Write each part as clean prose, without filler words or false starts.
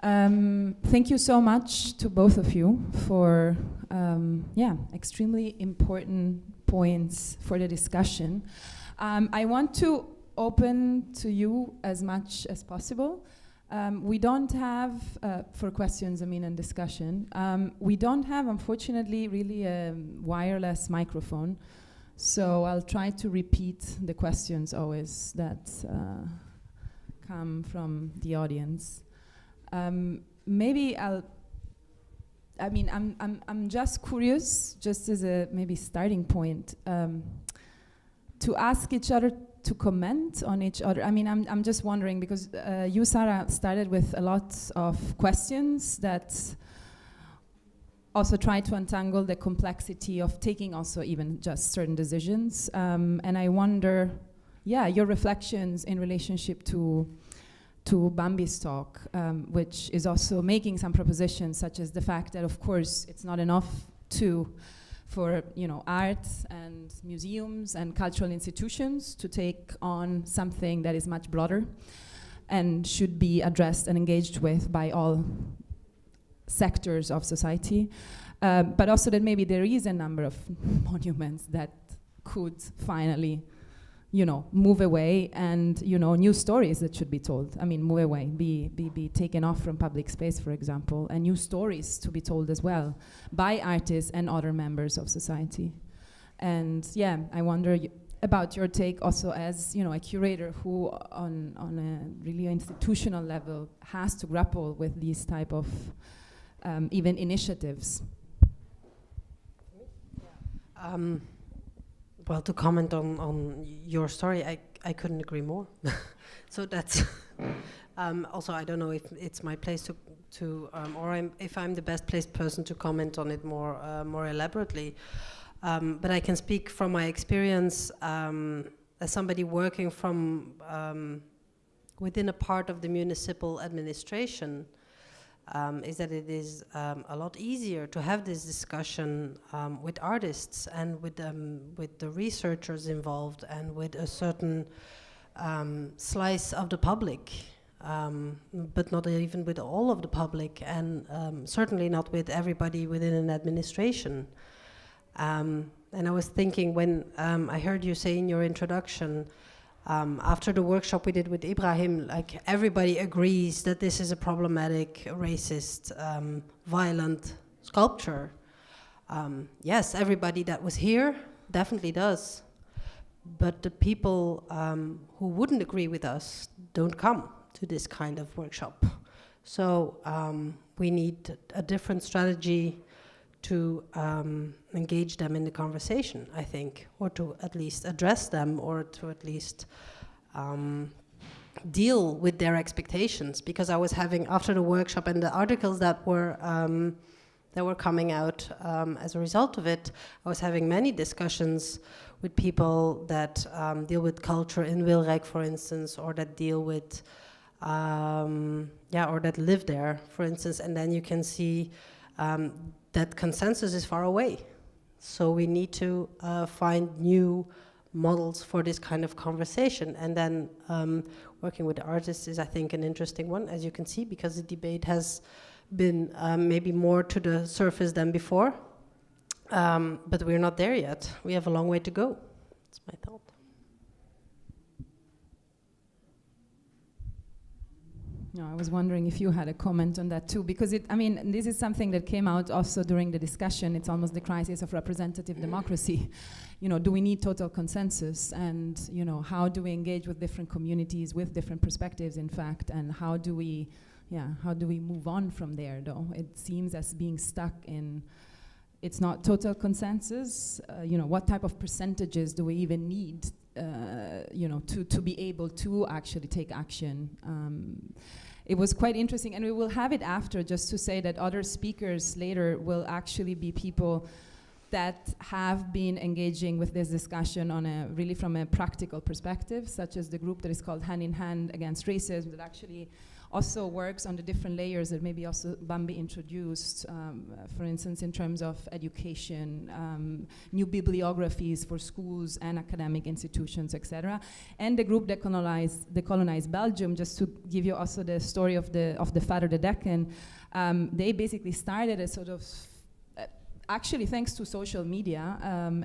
Thank you so much to both of you for extremely important points for the discussion. I want to open to you as much as possible. We don't have, for questions, and discussion, we don't have, unfortunately, really a wireless microphone. So I'll try to repeat the questions always that come from the audience. Maybe I'm just curious, just as a maybe starting point, to ask each other to comment on each other. I'm just wondering, because you, Sara, started with a lot of questions that also try to untangle the complexity of taking also even just certain decisions. And I wonder, your reflections in relationship to Bambi's talk, which is also making some propositions, such as the fact that, of course, it's not enough for art and museums and cultural institutions to take on something that is much broader and should be addressed and engaged with by all sectors of society, but also that maybe there is a number of monuments that could finally move away, and new stories that should be told. Move away, be taken off from public space, for example, and new stories to be told as well by artists and other members of society. And I wonder about your take also as a curator who, on a really institutional level, has to grapple with these type of even initiatives. Well, to comment on your story, I couldn't agree more. So that's also, I don't know if it's my place to or if I'm the best placed person to comment on it more elaborately. But I can speak from my experience as somebody working from within a part of the municipal administration. Is that it is a lot easier to have this discussion with artists and with the researchers involved and with a certain slice of the public, but not even with all of the public, and certainly not with everybody within an administration. And I was thinking when I heard you say in your introduction, after the workshop we did with Ibrahim, like everybody agrees that this is a problematic, racist, violent sculpture. Yes, everybody that was here definitely does. But the people who wouldn't agree with us don't come to this kind of workshop. So we need a different strategy to engage them in the conversation, I think, or to at least address them, or to at least deal with their expectations. Because I was having, after the workshop and the articles that were coming out as a result of it, I was having many discussions with people that deal with culture in Wilrijk, for instance, or that deal with, or that live there, for instance, and then you can see that consensus is far away. So we need to find new models for this kind of conversation. And then working with the artists is, I think, an interesting one, as you can see, because the debate has been maybe more to the surface than before. But we're not there yet. We have a long way to go. That's my thought. No, I was wondering if you had a comment on that too, because this is something that came out also during the discussion. It's almost the crisis of representative democracy. Do we need total consensus? And, how do we engage with different communities, with different perspectives, in fact, and how do we move on from there, though? It seems as being stuck in, it's not total consensus. What type of percentages do we even need, to be able to actually take action? It was quite interesting, and we will have it after, just to say that other speakers later will actually be people that have been engaging with this discussion on from a practical perspective, such as the group that is called Hand in Hand Against Racism, that actually also works on the different layers that maybe also Bambi introduced, for instance, in terms of education, new bibliographies for schools and academic institutions, etc. And the group Decolonize Belgium, just to give you also the story of the Father the Decan, they basically started a sort of, actually thanks to social media,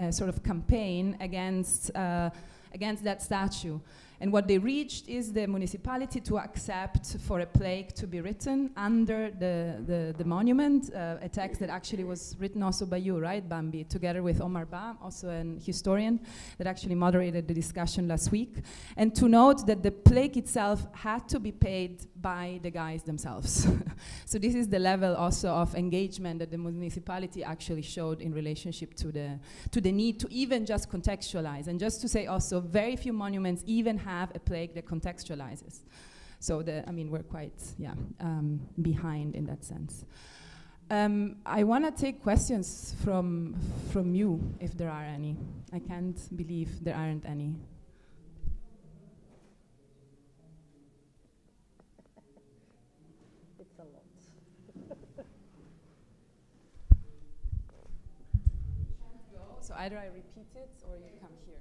a sort of campaign against that statue. And what they reached is the municipality to accept for a plaque to be written under the monument, a text that actually was written also by you, right, Bambi, together with Omar Ba, also an historian that actually moderated the discussion last week. And to note that the plaque itself had to be paid by the guys themselves. So this is the level also of engagement that the municipality actually showed in relationship to the need to even just contextualize. And just to say also, very few monuments even have a plaque that contextualizes. So we're quite, behind in that sense. I want to take questions from you, if there are any. I can't believe there aren't any. It's a lot. So either I repeat it or you come here.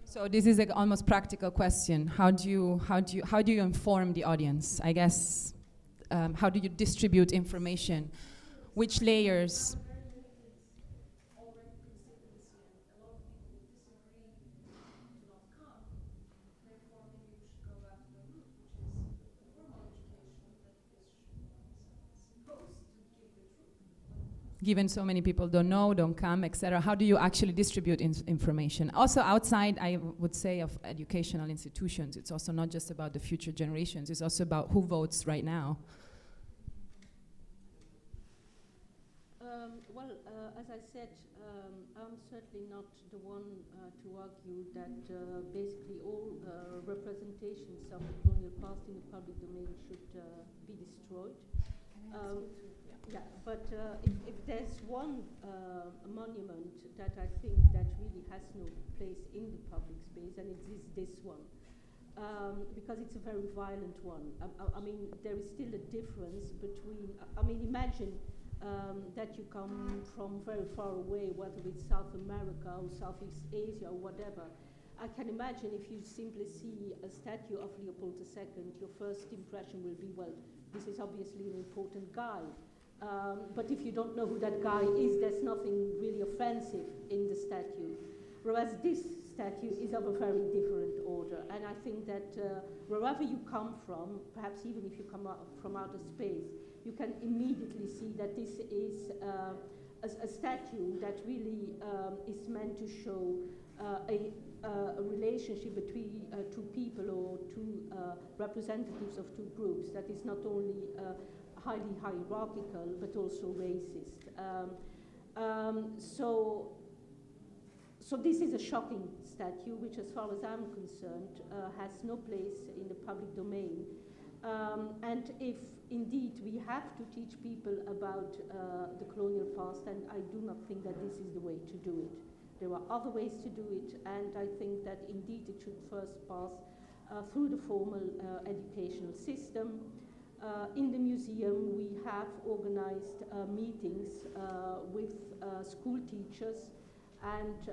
So this is an almost practical question. How do you inform the audience? I guess, how do you distribute information? Which layers? Given so many people don't know, don't come, etc., how do you actually distribute information? Also outside, I would say, of educational institutions, it's also not just about the future generations, it's also about who votes right now. As I said, I'm certainly not the one to argue that basically all representations of the colonial past in the public domain should be destroyed. But if there's one monument that I think that really has no place in the public space, and it is this one, because it's a very violent one. I mean, there is still a difference between, imagine that you come from very far away, whether it's South America or Southeast Asia or whatever. I can imagine if you simply see a statue of Leopold II, your first impression will be, well, this is obviously an important guy. But if you don't know who that guy is, there's nothing really offensive in the statue. Whereas this statue is of a very different order. And I think that wherever you come from, perhaps even if you come from outer space, you can immediately see that this is a statue that really is meant to show a relationship between two people or two representatives of two groups that is not only highly hierarchical, but also racist. So this is a shocking statue, which, as far as I'm concerned, has no place in the public domain. And if indeed we have to teach people about the colonial past, and I do not think that this is the way to do it. There are other ways to do it, and I think that indeed it should first pass through the formal educational system. In the museum, we have organized meetings with school teachers and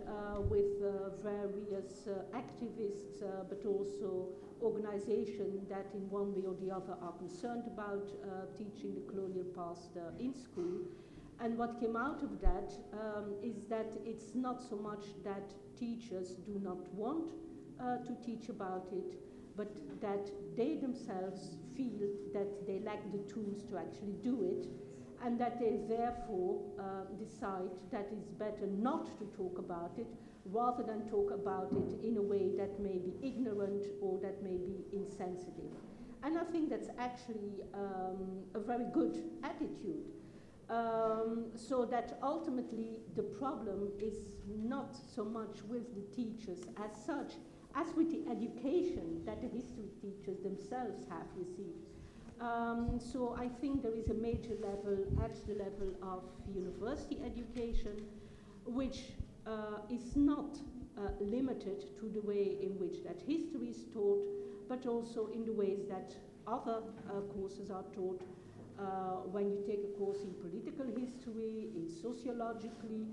with various activists, but also organizations that in one way or the other are concerned about teaching the colonial past in school. And what came out of that is that it's not so much that teachers do not want to teach about it, but that they themselves feel that they lack the tools to actually do it, and that they therefore decide that it's better not to talk about it rather than talk about it in a way that may be ignorant or that may be insensitive. And I think that's actually a very good attitude. So that ultimately the problem is not so much with the teachers as such, as with the education that the history teachers themselves have received. So I think there is a major level at the level of university education, which is not limited to the way in which that history is taught, but also in the ways that other courses are taught. When you take a course in political history, in sociologically,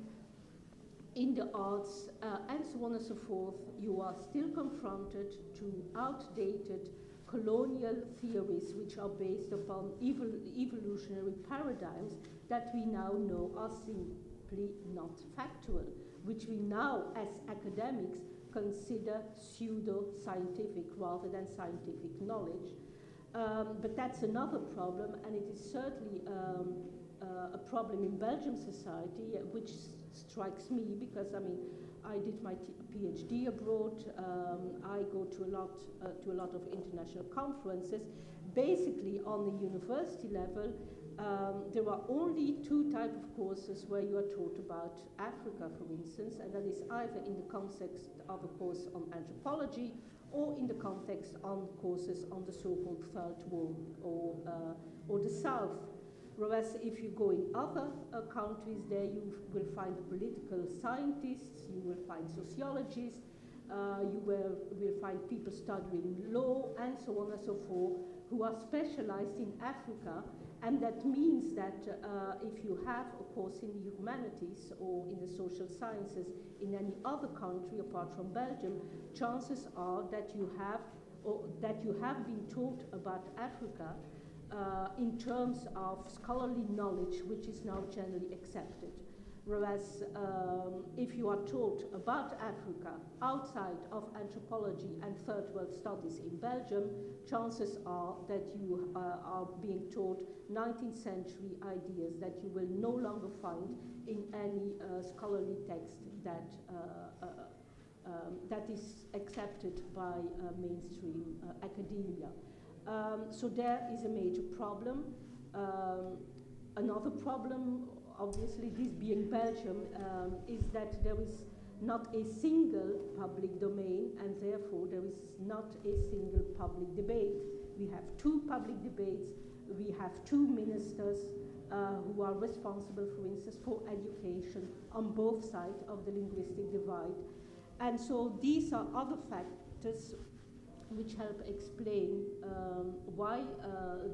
in the arts, and so on and so forth, you are still confronted to outdated colonial theories which are based upon evolutionary paradigms that we now know are simply not factual, which we now, as academics, consider pseudo-scientific rather than scientific knowledge. But that's another problem, and it is certainly a problem in Belgian society, which strikes me because, I mean, I did my PhD abroad. I go to a lot of international conferences. Basically, on the university level, there are only two types of courses where you are taught about Africa, for instance, and that is either in the context of a course on anthropology or in the context on courses on the so-called Third World or the South. Whereas if you go in other countries, there you will find political scientists, you will find sociologists, you will find people studying law, and so on and so forth, who are specialized in Africa. And that means that if you have a course in the humanities or in the social sciences in any other country apart from Belgium, chances are that you have been taught about Africa in terms of scholarly knowledge, which is now generally accepted. Whereas if you are taught about Africa outside of anthropology and third world studies in Belgium, chances are that you are being taught 19th century ideas that you will no longer find in any scholarly text that is accepted by mainstream academia. So there is a major problem. Another problem, obviously this being Belgium, is that there is not a single public domain, and therefore there is not a single public debate. We have two public debates, we have two ministers who are responsible, for instance, for education on both sides of the linguistic divide. And so these are other factors which help explain why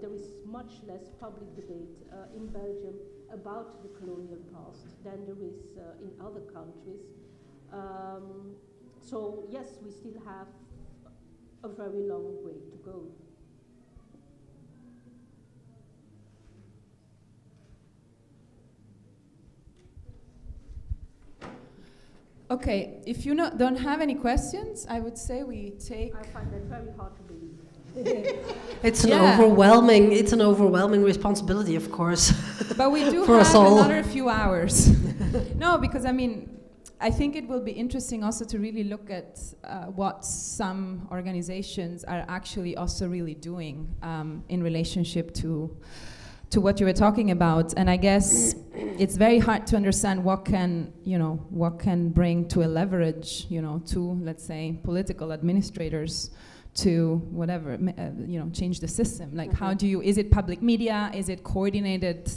there is much less public debate in Belgium about the colonial past than there is in other countries. So yes, we still have a very long way to go. Okay, if you don't have any questions, I would say we take... I find that very hard to believe. It's an overwhelming responsibility, of course. But we do for have us all. Another few hours. No, because I mean, I think it will be interesting also to really look at what some organizations are actually also really doing in relationship to what you were talking about. And I guess it's very hard to understand what can bring to a leverage, to, let's say, political administrators to whatever, change the system. Like, how do you, is it public media? Is it coordinated,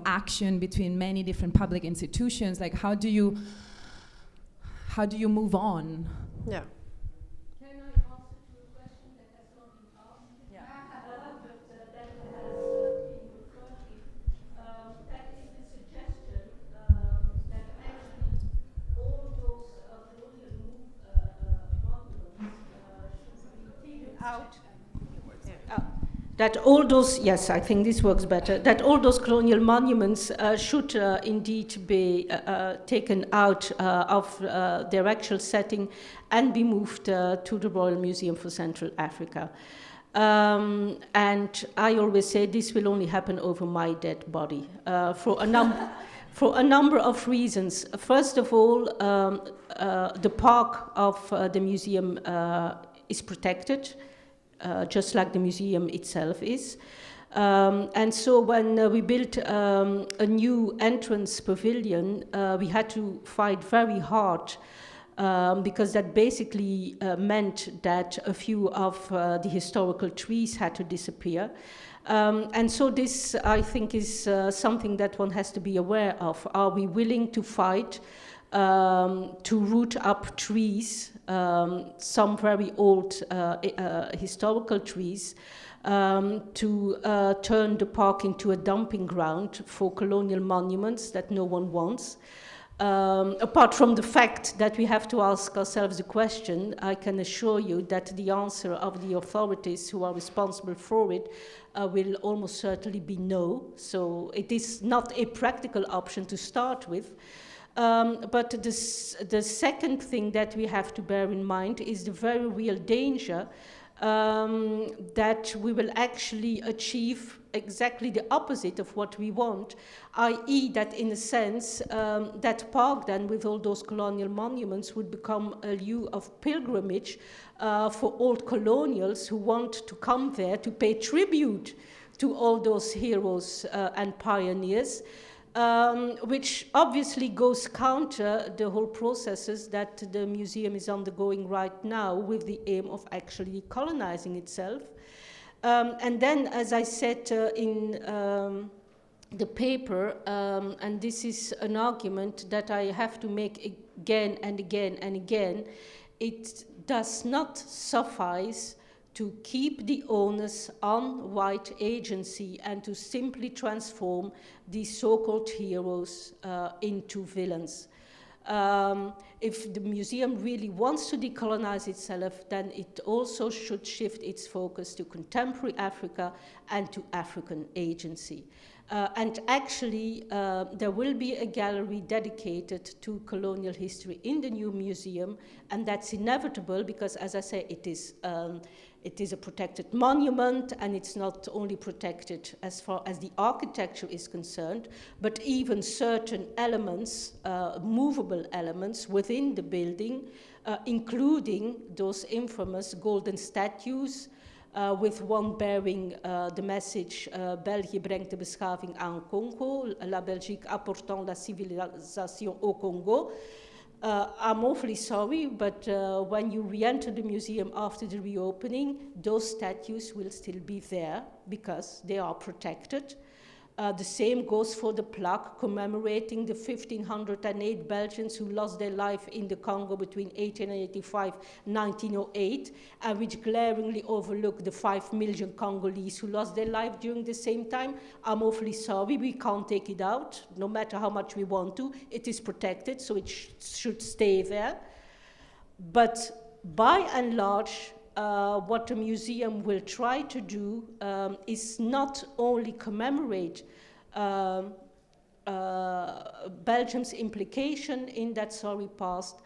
action between many different public institutions? Like, how do you move on? Can Yeah. I answer to a question that has not been asked? Yeah. But that has been referred to. That is the suggestion that actually all those colonial monuments should be taken out. that all those, yes, I think this works better, that all those colonial monuments should indeed be taken out of their actual setting and be moved to the Royal Museum for Central Africa. And I always say this will only happen over my dead body for a number of reasons. First of all, the park of the museum is protected, just like the museum itself is. And so when we built a new entrance pavilion, we had to fight very hard because that basically meant that a few of the historical trees had to disappear. And so this, I think, is something that one has to be aware of. Are we willing to fight to root up trees, some very old historical trees, to turn the park into a dumping ground for colonial monuments that no one wants? Apart from the fact that we have to ask ourselves the question, I can assure you that the answer of the authorities who are responsible for it will almost certainly be no. So it is not a practical option to start with. But the second thing that we have to bear in mind is the very real danger that we will actually achieve exactly the opposite of what we want, i.e. that in a sense, that park then with all those colonial monuments would become a lieu of pilgrimage for old colonials who want to come there to pay tribute to all those heroes and pioneers. Which obviously goes counter the whole processes that the museum is undergoing right now with the aim of actually colonizing itself. And then, as I said in the paper, and this is an argument that I have to make again and again and again, it does not suffice to keep the onus on white agency and to simply transform these so-called heroes into villains. If the museum really wants to decolonize itself, then it also should shift its focus to contemporary Africa and to African agency. And actually, there will be a gallery dedicated to colonial history in the new museum, and that's inevitable because, as I say, it is a protected monument, and it's not only protected as far as the architecture is concerned, but even certain elements, movable elements within the building, including those infamous golden statues, with one bearing the message België brengt de beschaving aan Congo, la Belgique apportant la civilisation au Congo. I'm awfully sorry, but when you re-enter the museum after the reopening, those statues will still be there because they are protected. The same goes for the plaque commemorating the 1,508 Belgians who lost their life in the Congo between 1885 and 1908, and which glaringly overlook the 5 million Congolese who lost their life during the same time. I'm awfully sorry, we can't take it out, no matter how much we want to. It is protected, so it should stay there. But by and large, what the museum will try to do is not only commemorate Belgium's implication in that sorry past,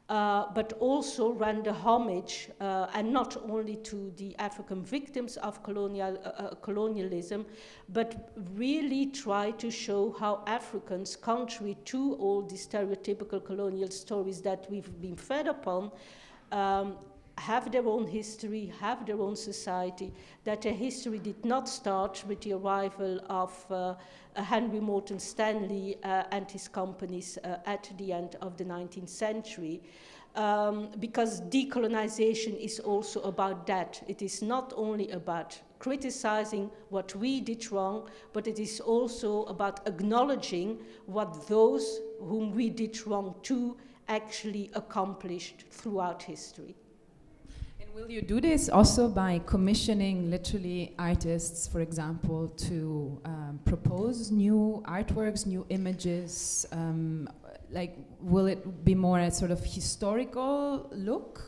but also render homage, and not only to the African victims of colonialism, but really try to show how Africans, contrary to all the stereotypical colonial stories that we've been fed upon, have their own history, have their own society, that their history did not start with the arrival of Henry Morton Stanley and his companies at the end of the 19th century. Because decolonization is also about that. It is not only about criticizing what we did wrong, but it is also about acknowledging what those whom we did wrong to actually accomplished throughout history. Will you do this also by commissioning literally artists, for example, to propose new artworks, new images, like, will it be more a sort of historical look,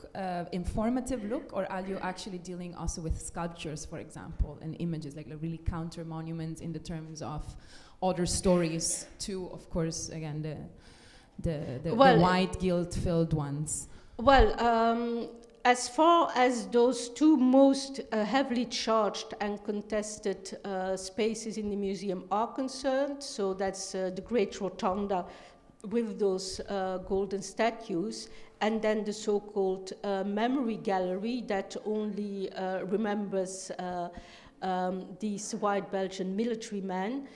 informative look, or are you actually dealing also with sculptures, for example, and images, like really counter monuments in the terms of other stories to, of course, again, the white guilt-filled ones? Well, as far as those two most heavily charged and contested spaces in the museum are concerned, so that's the Great Rotunda with those golden statues, and then the so-called memory gallery that only remembers these white Belgian military men.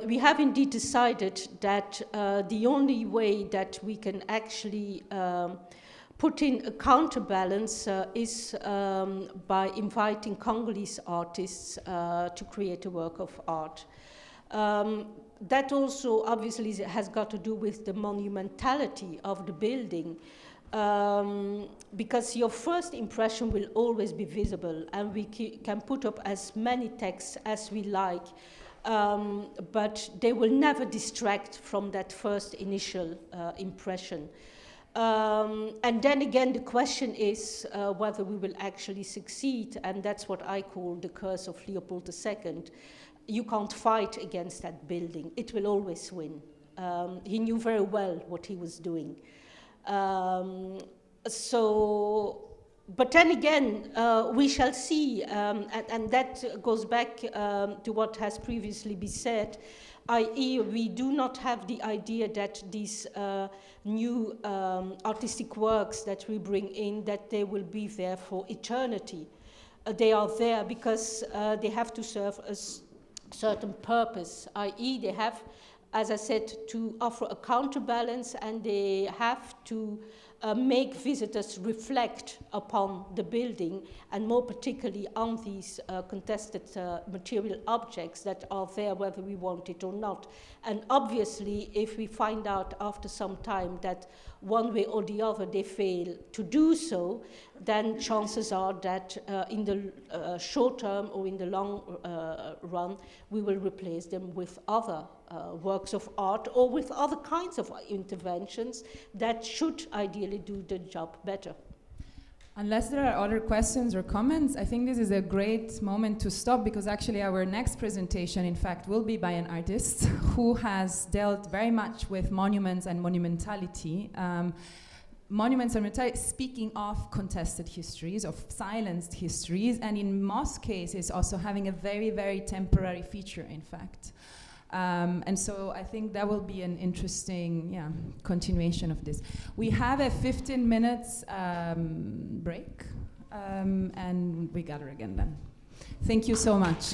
We have indeed decided that the only way that we can actually put in a counterbalance is by inviting Congolese artists to create a work of art. That also obviously has got to do with the monumentality of the building, because your first impression will always be visible, and we can put up as many texts as we like, but they will never distract from that first initial impression. And then again, the question is whether we will actually succeed, and that's what I call the curse of Leopold II. You can't fight against that building. It will always win. He knew very well what he was doing. But then again, we shall see, and that goes back to what has previously been said, i.e. we do not have the idea that these new artistic works that we bring in, that they will be there for eternity. They are there because they have to serve a certain purpose, i.e. they have, as I said, to offer a counterbalance, and they have to make visitors reflect upon the building, and more particularly on these contested material objects that are there whether we want it or not. And obviously, if we find out after some time that one way or the other they fail to do so, then chances are that in the short term or in the long run, we will replace them with other works of art or with other kinds of interventions that should ideally do the job better. Unless there are other questions or comments, I think this is a great moment to stop, because actually our next presentation, in fact, will be by an artist who has dealt very much with monuments and monumentality. Monuments and monumentality, speaking of contested histories, of silenced histories, and in most cases also having a very, very temporary feature, in fact. And so I think that will be an interesting continuation of this. We have a 15 minutes break, and we gather again then. Thank you so much.